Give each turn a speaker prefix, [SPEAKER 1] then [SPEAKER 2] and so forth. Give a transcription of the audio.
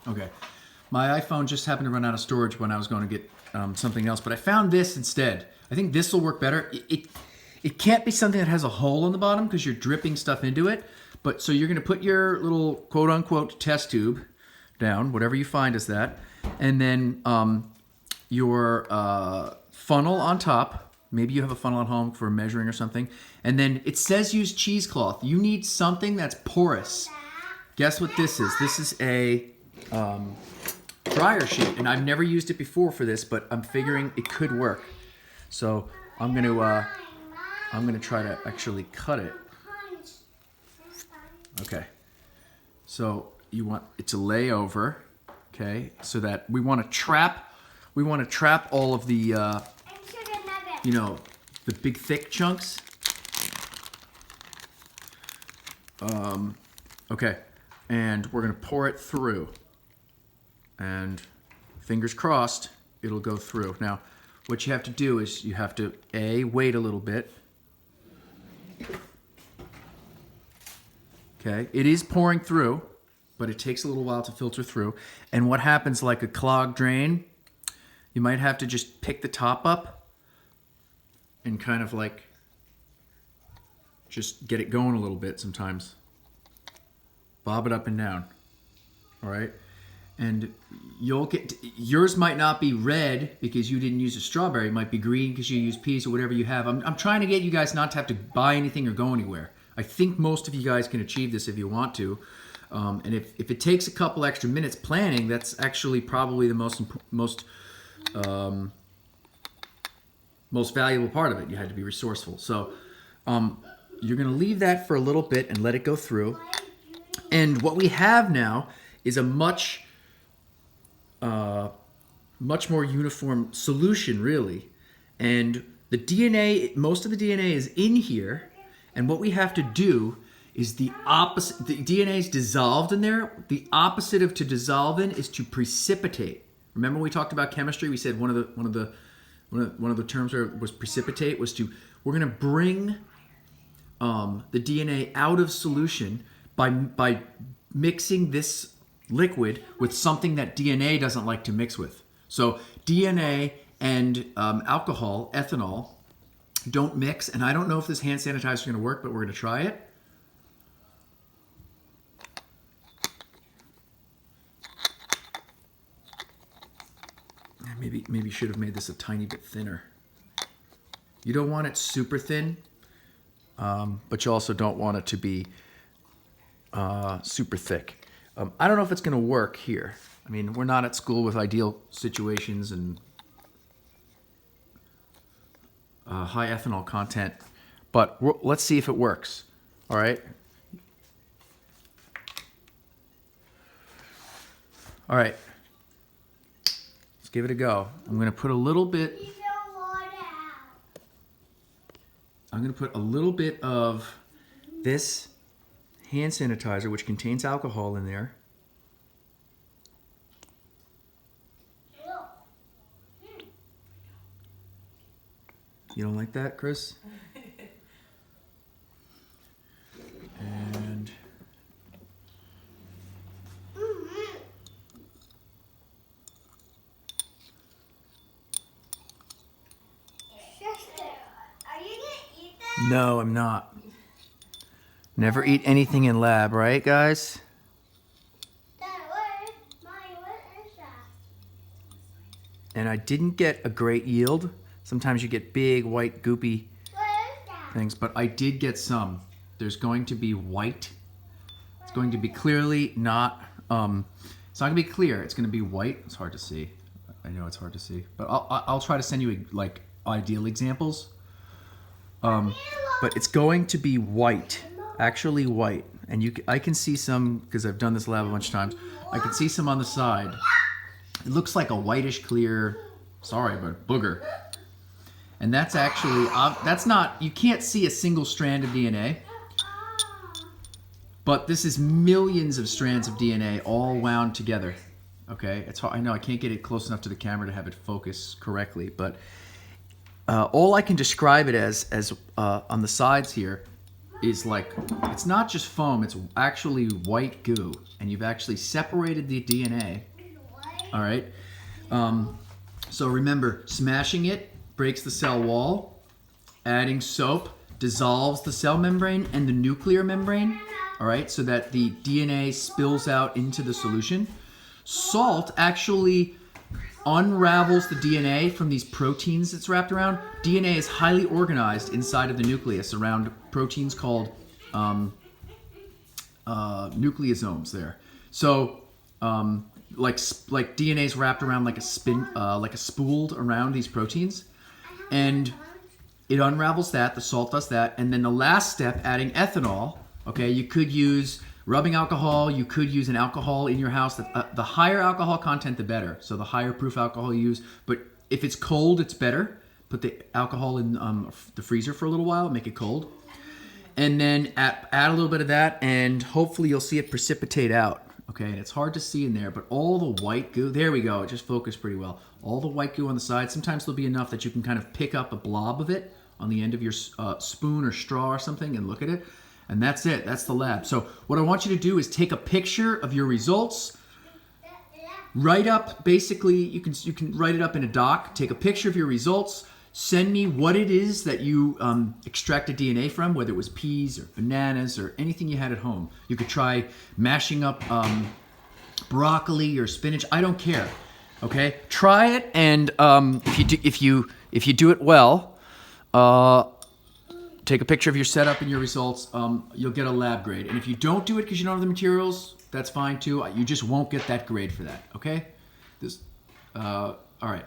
[SPEAKER 1] Okay. My iPhone just happened to run out of storage when I was going to get something else, but I found this instead. I think this will work better. It can't be something that has a hole in the bottom because you're dripping stuff into it. But so you're going to put your little quote unquote test tube down, whatever you find is that, and then your funnel on top. Maybe you have a funnel at home for measuring or something. And then it says use cheesecloth. You need something that's porous. Guess what this is? This is a dryer sheet, and I've never used it before for this, but I'm figuring it could work. So I'm gonna try to actually cut it. Okay. So you want it to lay over, okay? So that we want to trap all of the the big thick chunks. Okay. And we're gonna pour it through. And fingers crossed, it'll go through. Now, what you have to do is you have to wait a little bit. Okay, it is pouring through, but it takes a little while to filter through. And what happens, like a clogged drain, you might have to just pick the top up and kind of like just get it going a little bit sometimes. Bob it up and down. All right. And you'll get, yours might not be red because you didn't use a strawberry. It might be green because you use peas or whatever you have. I'm trying to get you guys not to have to buy anything or go anywhere. I think most of you guys can achieve this if you want to. And if it takes a couple extra minutes planning, that's actually probably the most valuable part of it. You had to be resourceful. So you're going to leave that for a little bit and let it go through. And what we have now is a much more uniform solution, really. And the DNA, most of the DNA is in here. And what we have to do is the opposite. The DNA is dissolved in there. The opposite of to dissolve in is to precipitate. Remember we talked about chemistry? We said one of the terms was precipitate. We're going to bring the DNA out of solution by mixing this liquid with something that DNA doesn't like to mix with. So DNA and alcohol, ethanol, don't mix. And I don't know if this hand sanitizer is going to work, but we're going to try it. Maybe should have made this a tiny bit thinner. You don't want it super thin, but you also don't want it to be super thick. I don't know if it's going to work here. I mean, we're not at school with ideal situations and high ethanol content, but let's see if it works. All right. All right. Let's give it a go. I'm going to put a little bit. I'm going to put a little bit of this hand sanitizer, which contains alcohol in there. You don't like that, Chris? And no, I'm not. Never eat anything in lab, right, guys? And I didn't get a great yield. Sometimes you get big, white, goopy things, but I did get some. There's going to be white. It's going to be clearly not, it's not going to be clear. It's going to be white. It's hard to see. I know it's hard to see, but I'll try to send you like ideal examples. But it's going to be white, actually white. And I can see some, because I've done this lab a bunch of times, I can see some on the side. It looks like a whitish clear, sorry, but booger. And that's actually, that's not, you can't see a single strand of DNA. But this is millions of strands of DNA all wound together. Okay, it's hard. I know I can't get it close enough to the camera to have it focus correctly, but all I can describe it as on the sides here is like, it's not just foam, it's actually white goo. And you've actually separated the DNA. All right. So remember, smashing it breaks the cell wall. Adding soap dissolves the cell membrane and the nuclear membrane. All right, so that the DNA spills out into the solution. Salt actually unravels the DNA from these proteins it's wrapped around. DNA is highly organized inside of the nucleus around proteins called nucleosomes there. So like DNA is wrapped around like a spooled around these proteins, and it unravels that. The salt does that, and then the last step, adding ethanol. Okay, you could use rubbing alcohol. You could use an alcohol in your house. The higher alcohol content, the better. So the higher proof alcohol you use. But if it's cold, it's better. Put the alcohol in the freezer for a little while, make it cold. And then add a little bit of that, and hopefully you'll see it precipitate out. Okay, and it's hard to see in there, but all the white goo, there we go, it just focused pretty well. All the white goo on the side, sometimes there'll be enough that you can kind of pick up a blob of it on the end of your spoon or straw or something and look at it. And that's it, that's the lab. So what I want you to do is take a picture of your results, write up, basically, you can write it up in a doc, take a picture of your results, send me what it is that you extracted DNA from, whether it was peas or bananas or anything you had at home. You could try mashing up broccoli or spinach. I don't care. Okay, try it, and if you do it well, take a picture of your setup and your results. You'll get a lab grade. And if you don't do it because you don't have the materials, that's fine too. You just won't get that grade for that. Okay. All right.